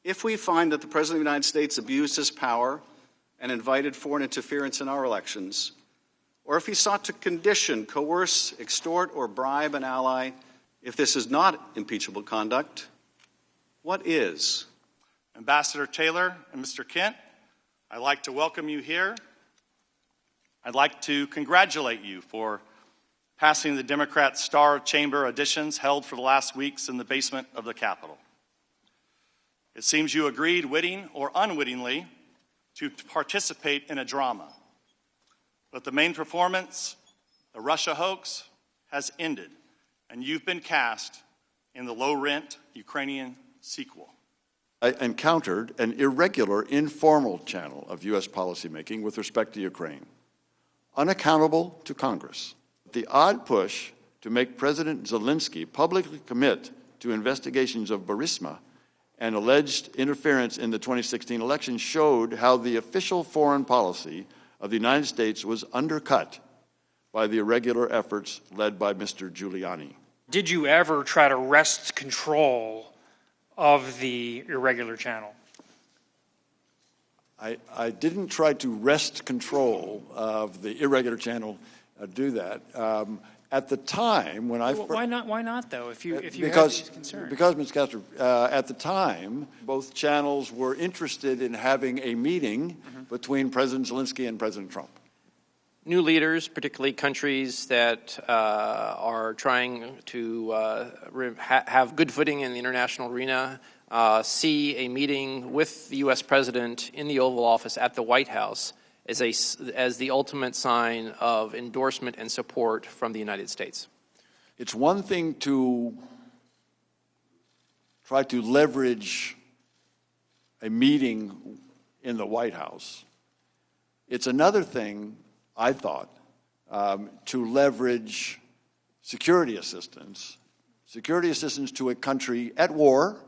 If we find that the President of the United States abused his power and invited foreign interference in our elections, or if he sought to condition, coerce, extort, or bribe an ally, if this is not impeachable conduct, what is? Ambassador Taylor and Mr. Kent, I'd like to welcome you here. I'd like to congratulate you for passing the Democrat Star Chamber auditions held for the last weeks in the basement of the Capitol. It seems you agreed, witting or unwittingly, to participate in a drama. But the main performance, the Russia hoax, has ended, and you've been cast in the low-rent Ukrainian sequel. I encountered an irregular, informal channel of U.S. policymaking with respect to Ukraine, unaccountable to Congress. The odd push to make President Zelensky publicly commit to investigations of Burisma and alleged interference in the 2016 election showed how the official foreign policy of the United States was undercut by the irregular efforts led by Mr. Giuliani. Did you ever try to wrest control of the irregular channel? I didn't try to wrest control of the irregular channel, do that. At the time, when why not though? If you have these concerns, because Ms. Castor, at the time, both channels were interested in having a meeting between President Zelensky and President Trump. New leaders, particularly countries that are trying to have good footing in the international arena, see a meeting with the U.S. President in the Oval Office at the White House as the ultimate sign of endorsement and support from the United States. It's one thing to try to leverage a meeting in the White House. It's another thing, I thought, to leverage security assistance to a country at war.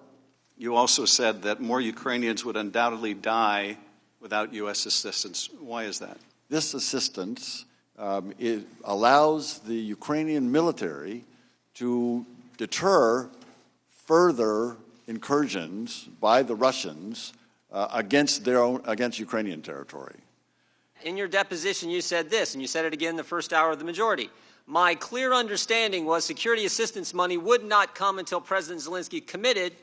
You also said that more Ukrainians would undoubtedly die without U.S. assistance. Why is that? This assistance allows the Ukrainian military to deter further incursions by the Russians against Ukrainian territory. In your deposition, you said this, and you said it again in the first hour of the majority. My clear understanding was security assistance money would not come until President Zelensky committed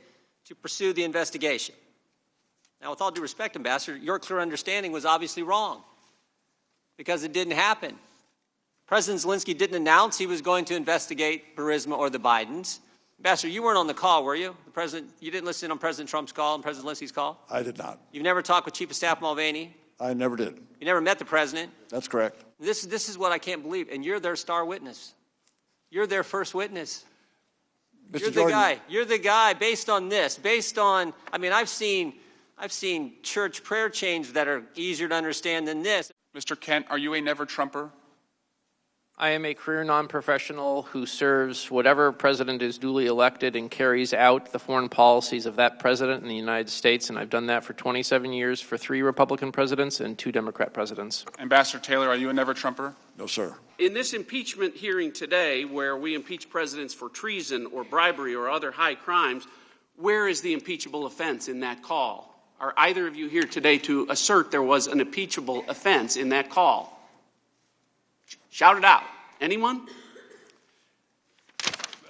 to pursue the investigation. Now, with all due respect, Ambassador, your clear understanding was obviously wrong because it didn't happen. President Zelensky didn't announce he was going to investigate Burisma or the Bidens. Ambassador, you weren't on the call, were you? You didn't listen on President Trump's call and President Zelensky's call? I did not. You've never talked with Chief of Staff Mulvaney? I never did. You never met the president? That's correct. This is what I can't believe, and you're their star witness. You're their first witness. Mr. You're Jordan, the guy. You're the guy based on this, I mean, I've seen church prayer chains that are easier to understand than this. Mr. Kent, are you a never-Trumper? I am a career non-professional who serves whatever president is duly elected and carries out the foreign policies of that president in the United States, and I've done that for 27 years for 3 Republican presidents and 2 Democrat presidents. Ambassador Taylor, are you a never-Trumper? No, sir. In this impeachment hearing today, where we impeach presidents for treason or bribery or other high crimes, where is the impeachable offense in that call? Are either of you here today to assert there was an impeachable offense in that call? Shout it out. Anyone?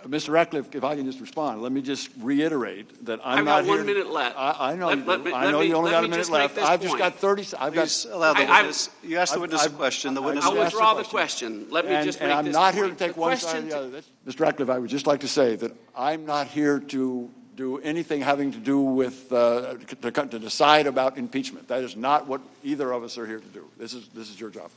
Mr. Ratcliffe, if I can just respond, let me just reiterate that I'm not here. I've got 1 minute left. I know you only got a minute left. I've just got 30. Please allow the witness. You asked the witness a question. The witness I'll withdraw the question. Let me just make this point. And I'm not here to take one side or the other. Mr. Ratcliffe, I would just like to say that I'm not here to do anything having to do with to decide about impeachment. That is not what either of us are here to do. This is your job.